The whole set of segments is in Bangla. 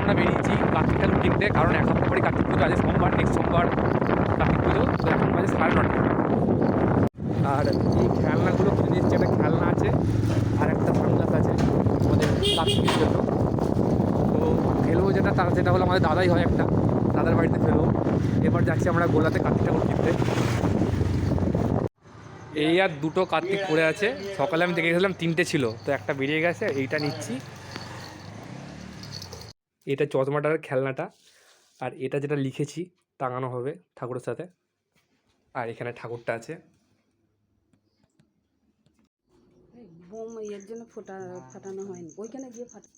আমরা বেরিয়েছি কার্তিক ঠাকুর কিনতে, কারণ এক সপ্তাহ পরে কার্তিক পুজো আছে, সোমবার, নেক্সট সোমবার কার্তিক পুজো। তো এখন বাজে 9:30। আর এই খেলনাগুলো কিনে নিচ্ছি। একটা খেলনা আছে আর একটা সানগ্লাস আছে আমাদের কার্তিকের জন্য। তো ফেলবো যেটা হলো আমাদের দাদাই হয়, একটা দাদার বাড়িতে ফেলবো। এবার যাচ্ছি আমরা গোলাতে কার্তিক ঠাকুর কিনতে। এই আর দুটো কার্তিক পড়ে আছে। সকালে আমি দেখে গেছিলাম 3টে ছিল, তো একটা বেরিয়ে গেছে, এইটা নিচ্ছি। এটা চশমাটার খেলনাটা, আর এটা যেটা লিখেছি টাঙানো হবে ঠাকুরের সাথে। আর এখানে ঠাকুরটা আছে। বোম এর জন্য ফাটানো হয়নি, ওইখানে গিয়ে ফাটা।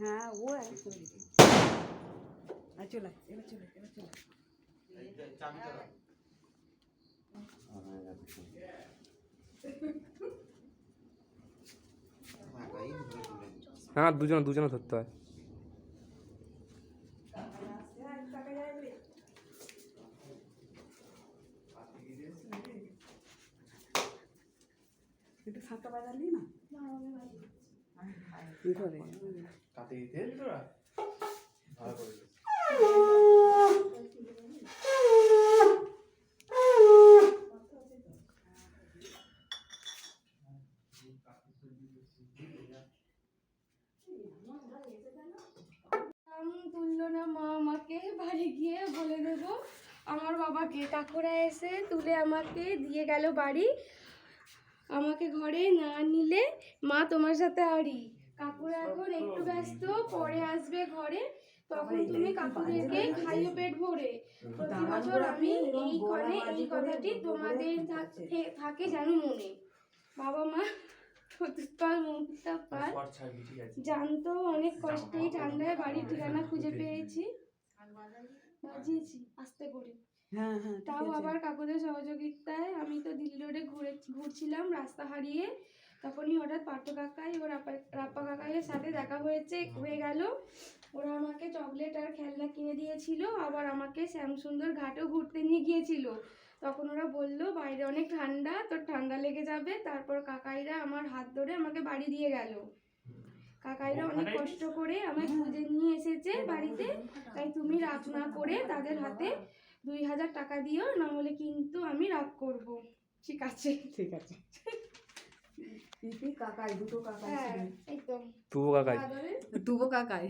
হ্যাঁ ও চলে এবার চলে হ্যাঁ, দুজনে ধরতে হয়। একটু ফাঁকা বাজালি না কাটে দিতে তোরা ভালো করে। তুললো না মা, আমাকে বাড়ি গিয়ে বলে দেবো আমার বাবাকে। কাকুরা এসে তুলে আমাকে দিয়ে গেল বাড়ি। আমাকে ঘরে না নিলে মা তোমার সাথে আড়ি। কাকুরা এখন একটু ব্যস্ত, পরে আসবে ঘরে, তখন তুমি কাকুদেরকে খাইয়ে পেট ভরে। প্রতি বছর আমি এই কথাটি তোমাদের থাকে জানো মনে। বাবা মা জানতো অনেক কষ্টেই ঠান্ডায় বাড়ির ঠিকানা খুঁজে পেয়েছি, বাজিয়েছি আস্তে করে। তাও আবার কাকুদের সহযোগিতায়। আমি তো দিল্লি রোডে ঘুরছিলাম রাস্তা হারিয়ে, তখনই হঠাৎ পার্থ কাকাই ও রাপ্পা কাকাইয়ের সাথে দেখা হয়ে গেল। ওরা আমাকে চকলেট আর খেলনা কিনে দিয়েছিল, আবার আমাকে শ্যামসুন্দর ঘাটেও ঘুরতে নিয়ে গিয়েছিল। তখন ওরা বলল বাইরে অনেক ঠান্ডা, তোর ঠান্ডা লেগে যাবে। তারপর কাকাইরা আমার হাত ধরে আমাকে বাড়ি দিয়ে গেল। কাকাইরা অনেক কষ্ট করে আমায় খুঁজে নিয়ে এসেছে বাড়িতে, তাই তুমি রাগ না করে তাদের হাতে 2000 টাকা দিও, না হলে কিন্তু আমি রাগ করব। ঠিক আছে কাকাই দুটো কাকাই, এই তো তুবো কাকাই। তুবো কাকাই।